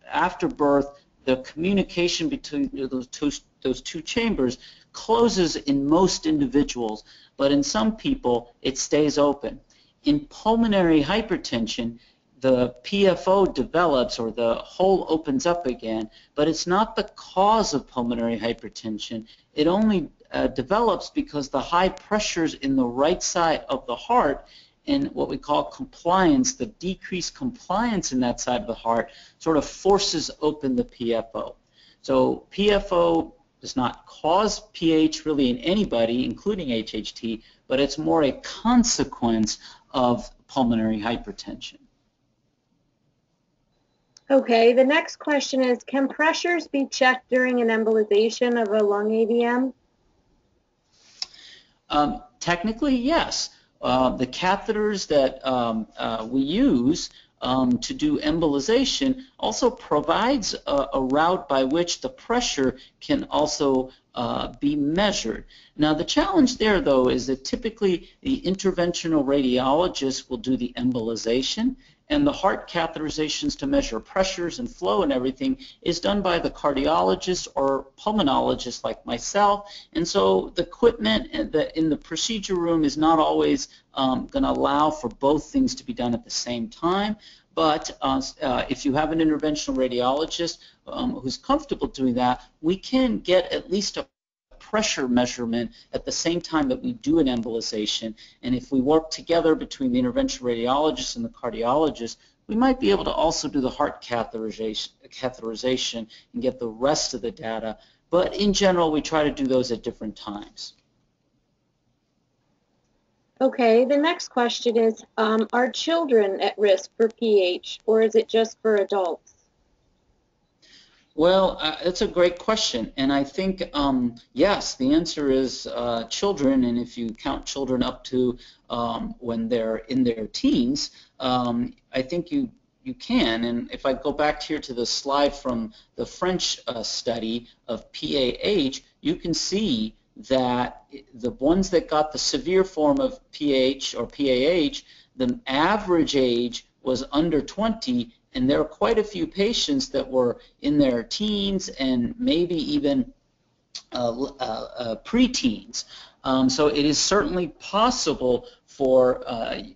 after birth, the communication between those two chambers closes in most individuals, but in some people, it stays open. In pulmonary hypertension, the PFO develops, or the hole opens up again, but it's not the cause of pulmonary hypertension. It only develops because the high pressures in the right side of the heart and what we call compliance, the decreased compliance in that side of the heart, sort of forces open the PFO. So PFO does not cause PH really in anybody, including HHT, but it's more a consequence of pulmonary hypertension. Okay, the next question is, can pressures be checked during an embolization of a lung AVM? Technically, yes. The catheters that we use to do embolization also provides a route by which the pressure can also be measured. Now, the challenge there, though, is that typically the interventional radiologist will do the embolization, and the heart catheterizations to measure pressures and flow and everything is done by the cardiologist or pulmonologist like myself. And so the equipment in the procedure room is not always going to allow for both things to be done at the same time. But if you have an interventional radiologist who's comfortable doing that, we can get at least a pressure measurement at the same time that we do an embolization. And if we work together between the interventional radiologist and the cardiologist, we might be able to also do the heart catheterization and get the rest of the data. But in general, we try to do those at different times. Okay, the next question is, are children at risk for PH, or is it just for adults? Well, that's a great question, and I think, yes, the answer is children, and if you count children up to when they're in their teens, I think you can. And if I go back here to the slide from the French study of PAH, you can see that the ones that got the severe form of PH or PAH, the average age was under 20, and there are quite a few patients that were in their teens and maybe even preteens. So it is certainly possible for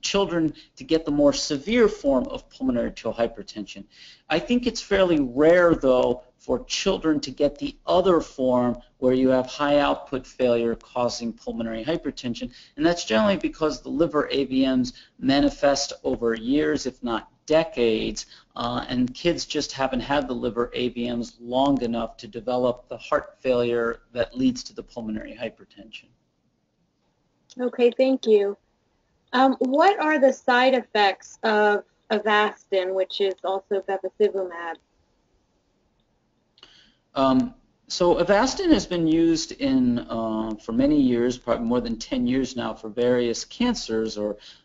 children to get the more severe form of pulmonary arterial hypertension. I think it's fairly rare, though, for children to get the other form where you have high output failure causing pulmonary hypertension, and that's generally because the liver AVMs manifest over years, if not decades, and kids just haven't had the liver AVMs long enough to develop the heart failure that leads to the pulmonary hypertension. Okay, thank you. What are the side effects of Avastin, which is also Bevacizumab? So Avastin has been used for many years, probably more than 10 years now, for various cancers,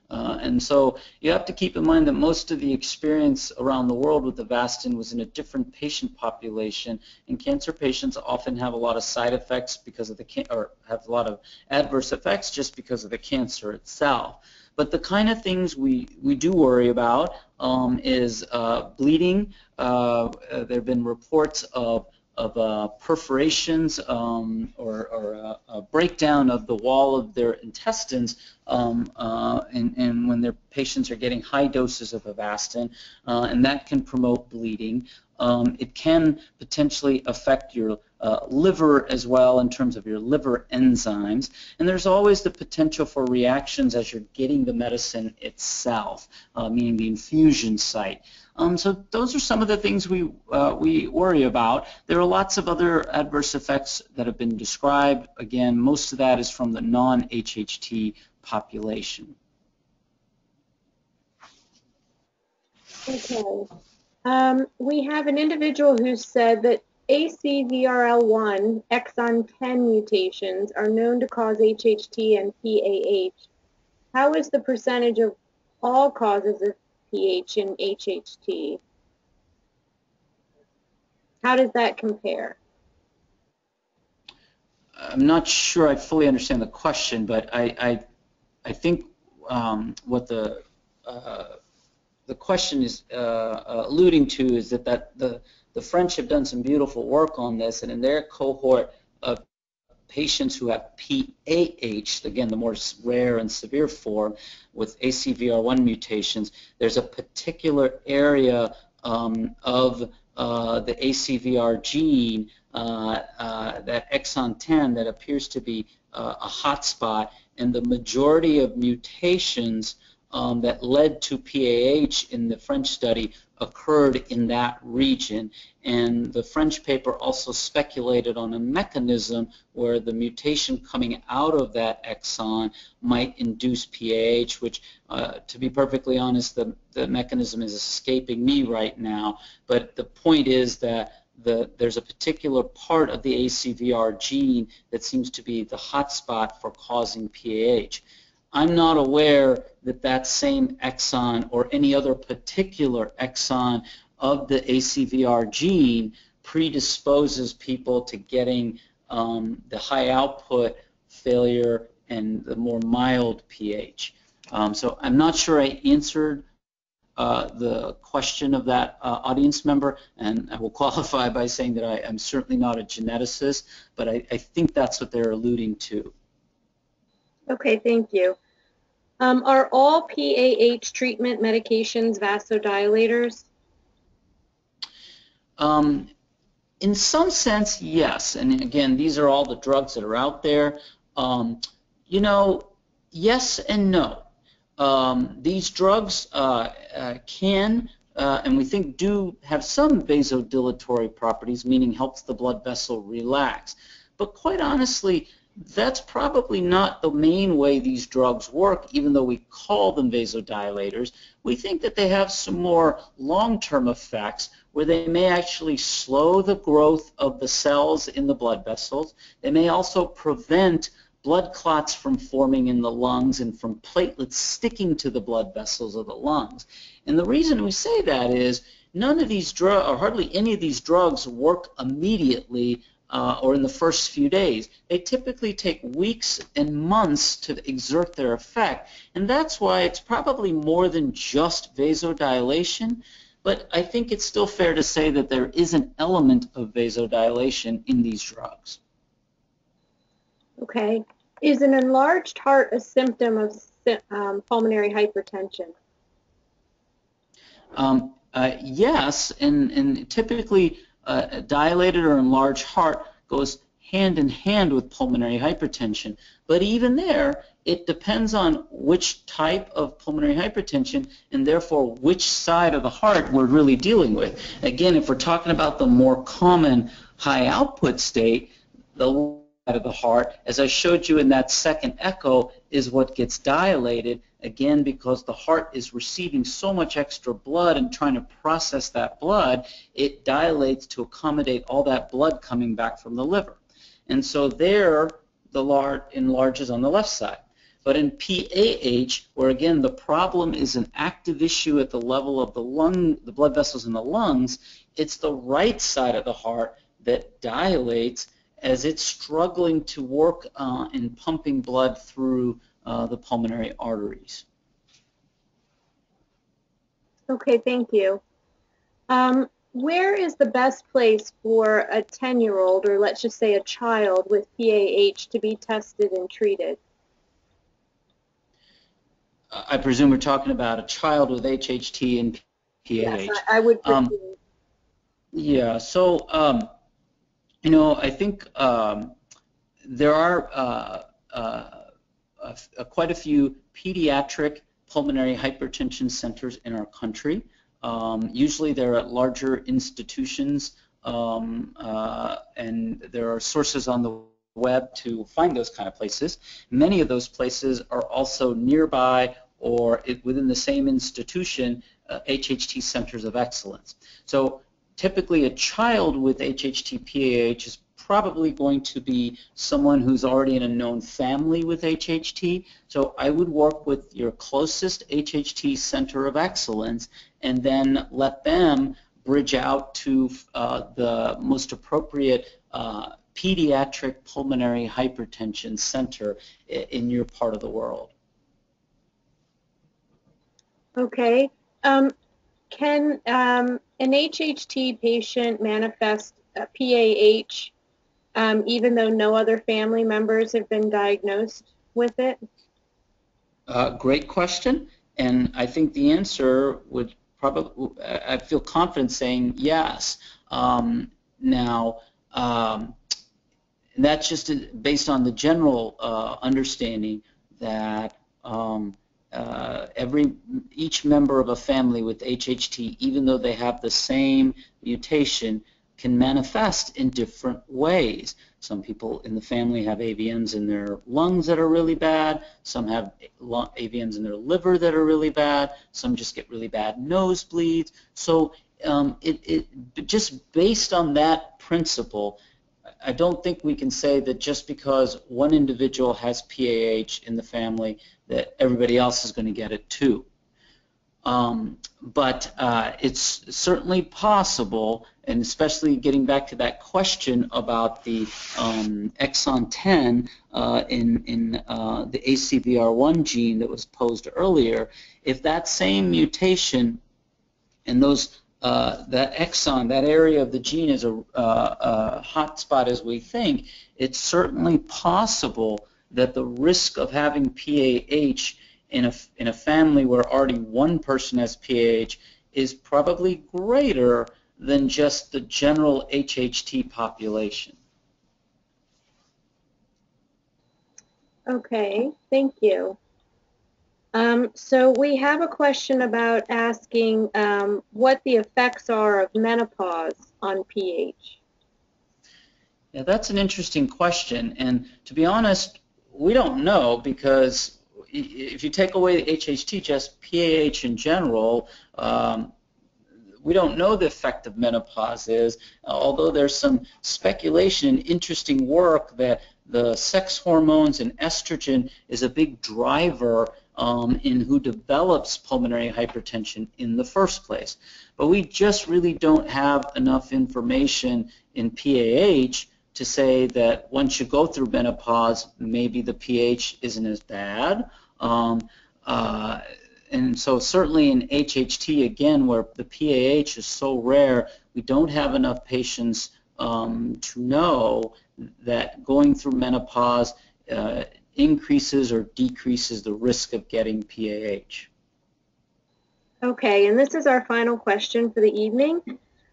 and so you have to keep in mind that most of the experience around the world with Avastin was in a different patient population, and cancer patients often have a lot of side effects because of or have a lot of adverse effects just because of the cancer itself. But the kind of things we do worry about is bleeding. There have been reports of perforations or a breakdown of the wall of their intestines and when their patients are getting high doses of Avastin, and that can promote bleeding. It can potentially affect your liver as well in terms of your liver enzymes. And there's always the potential for reactions as you're getting the medicine itself, meaning the infusion site. So those are some of the things we worry about. There are lots of other adverse effects that have been described. Again, most of that is from the non-HHT population. Okay. We have an individual who said that ACVRL1 exon 10 mutations are known to cause HHT and PAH. How is the percentage of all causes of PH in HHT? How does that compare? I'm not sure I fully understand the question, but I think what the question is alluding to is that the French have done some beautiful work on this, and in their cohort of patients who have PAH, again the more rare and severe form with ACVR1 mutations, there's a particular area of the ACVR gene, that exon 10, that appears to be a hotspot, and the majority of mutations that led to PAH in the French study occurred in that region. And the French paper also speculated on a mechanism where the mutation coming out of that exon might induce PAH, which, to be perfectly honest, the mechanism is escaping me right now. But the point is that there's a particular part of the ACVR gene that seems to be the hotspot for causing PAH. I'm not aware that that same exon or any other particular exon of the ACVR gene predisposes people to getting the high output failure and the more mild PH. So I'm not sure I answered the question of that audience member, and I will qualify by saying that I am certainly not a geneticist, but I think that's what they're alluding to. Okay, thank you. Are all PAH treatment medications vasodilators? In some sense, yes. And again, these are all the drugs that are out there. You know, yes and no. These drugs can, and we think do have some vasodilatory properties, meaning helps the blood vessel relax. But quite honestly, that's probably not the main way these drugs work, even though we call them vasodilators. We think that they have some more long-term effects where they may actually slow the growth of the cells in the blood vessels. They may also prevent blood clots from forming in the lungs and from platelets sticking to the blood vessels of the lungs. And the reason we say that is none of these drugs, or hardly any of these drugs, work immediately or in the first few days. They typically take weeks and months to exert their effect, and that's why it's probably more than just vasodilation, but I think it's still fair to say that there is an element of vasodilation in these drugs. Okay. Is an enlarged heart a symptom of pulmonary hypertension? Yes, and typically a dilated or enlarged heart goes hand in hand with pulmonary hypertension. But even there, it depends on which type of pulmonary hypertension and therefore which side of the heart we're really dealing with. Again, if we're talking about the more common high output state, the side of the heart, as I showed you in that second echo, is what gets dilated, again because the heart is receiving so much extra blood and trying to process that blood, it dilates to accommodate all that blood coming back from the liver. And so there, the heart enlarges on the left side. But in PAH, where again the problem is an active issue at the level of the lung, the blood vessels in the lungs, it's the right side of the heart that dilates as it's struggling to work in pumping blood through the pulmonary arteries. Okay, thank you. Where is the best place for a 10-year-old, or let's just say a child with PAH, to be tested and treated? I presume we're talking about a child with HHT and PAH. Yes, I would presume. Yeah, so I think there are quite a few pediatric pulmonary hypertension centers in our country. Usually they're at larger institutions, and there are sources on the web to find those kind of places. Many of those places are also nearby or within the same institution, HHT centers of excellence. So typically a child with HHT-PAH is probably going to be someone who's already in a known family with HHT. So I would work with your closest HHT center of excellence and then let them bridge out to the most appropriate pediatric pulmonary hypertension center in your part of the world. Okay. Can an HHT patient manifest a PAH even though no other family members have been diagnosed with it? Great question, and I think the answer would probably, I feel confident saying yes. Now, that's just based on the general understanding that each member of a family with HHT, even though they have the same mutation, can manifest in different ways. Some people in the family have AVMs in their lungs that are really bad. Some have AVMs in their liver that are really bad. Some just get really bad nosebleeds. So just based on that principle, I don't think we can say that just because one individual has PAH in the family that everybody else is going to get it too. But it's certainly possible, and especially getting back to that question about the exon 10 in the ACVR1 gene that was posed earlier, if that same mutation and that exon, that area of the gene is a hot spot as we think, it's certainly possible that the risk of having PAH in a family where already one person has PAH is probably greater than just the general HHT population. Okay, thank you. So we have a question about asking what the effects are of menopause on PAH. Yeah, that's an interesting question, and to be honest, we don't know, because if you take away the HHT, just PAH in general, we don't know the effect of menopause is, although there's some speculation and interesting work that the sex hormones and estrogen is a big driver in who develops pulmonary hypertension in the first place. But we just really don't have enough information in PAH to say that once you go through menopause, maybe the pH isn't as bad. And so certainly in HHT, again, where the PAH is so rare, we don't have enough patients to know that going through menopause increases or decreases the risk of getting PAH. Okay, and this is our final question for the evening.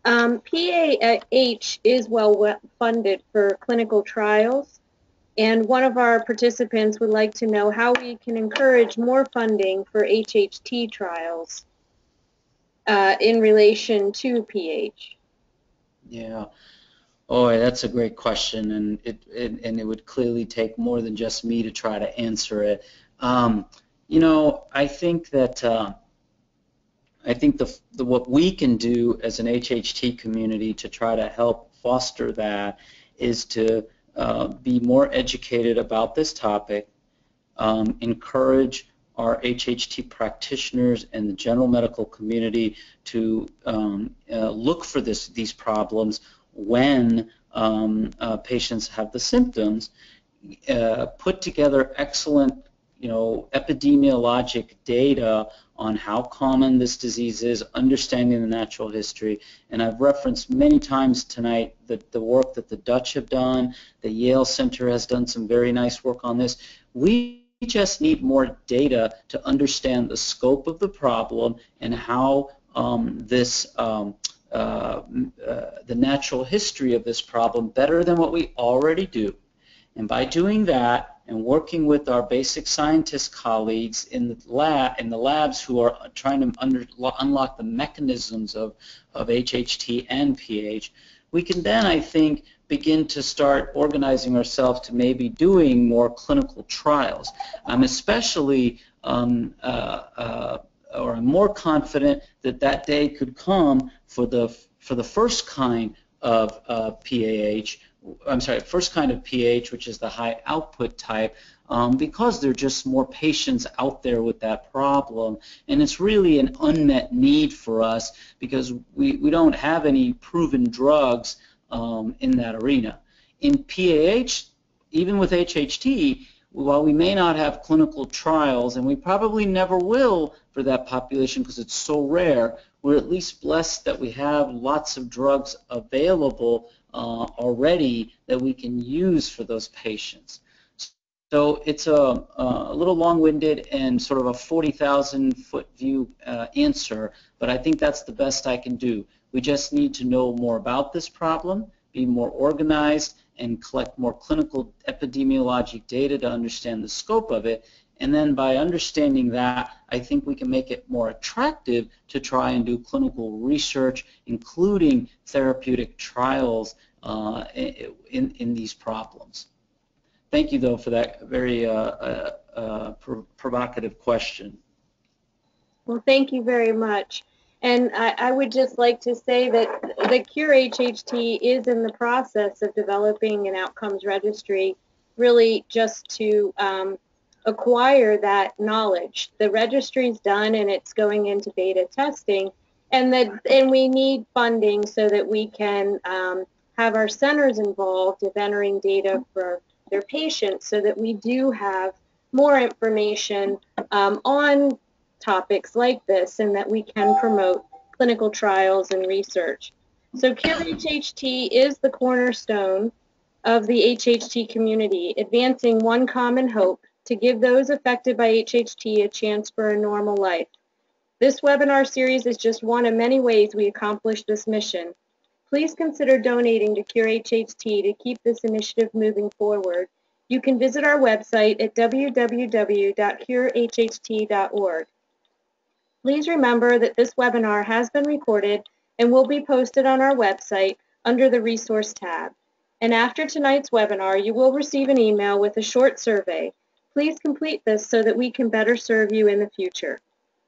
PAH is well funded for clinical trials, and one of our participants would like to know how we can encourage more funding for HHT trials in relation to PAH. Yeah. Oh, that's a great question, and it would clearly take more than just me to try to answer it. You know, I think that what we can do as an HHT community to try to help foster that is to be more educated about this topic, encourage our HHT practitioners and the general medical community to look for these problems when patients have the symptoms, put together excellent, epidemiologic data on how common this disease is, understanding the natural history. And I've referenced many times tonight the work that the Dutch have done. The Yale Center has done some very nice work on this. We just need more data to understand the scope of the problem and how this the natural history of this problem better than what we already do. And by doing that and working with our basic scientist colleagues in the labs who are trying to unlock the mechanisms of HHT and PH, we can then, I think, begin to start organizing ourselves to maybe doing more clinical trials. I'm especially or I'm more confident that that day could come for the first kind of PAH. I'm sorry, first kind of PH, which is the high output type, because there are just more patients out there with that problem, and it's really an unmet need for us because we don't have any proven drugs in that arena. In PAH, even with HHT, while we may not have clinical trials, and we probably never will for that population because it's so rare, we're at least blessed that we have lots of drugs available already that we can use for those patients. So it's a little long-winded and sort of a 40,000-foot view answer, but I think that's the best I can do. We just need to know more about this problem, be more organized, and collect more clinical epidemiologic data to understand the scope of it. And then by understanding that, I think we can make it more attractive to try and do clinical research, including therapeutic trials in these problems. Thank you, though, for that very provocative question. Well, thank you very much. And I would just like to say that the Cure HHT is in the process of developing an outcomes registry, really just to acquire that knowledge. The registry is done and it's going into beta testing, and we need funding so that we can have our centers involved with entering data for their patients, so that we do have more information on topics like this, and that we can promote clinical trials and research. So Cure HHT is the cornerstone of the HHT community, advancing one common hope: to give those affected by HHT a chance for a normal life. This webinar series is just one of many ways we accomplish this mission. Please consider donating to Cure HHT to keep this initiative moving forward. You can visit our website at www.curehht.org. Please remember that this webinar has been recorded and will be posted on our website under the Resource tab. And after tonight's webinar, you will receive an email with a short survey. Please complete this so that we can better serve you in the future.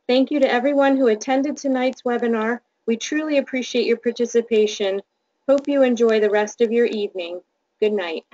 Thank you to everyone who attended tonight's webinar. We truly appreciate your participation. Hope you enjoy the rest of your evening. Good night.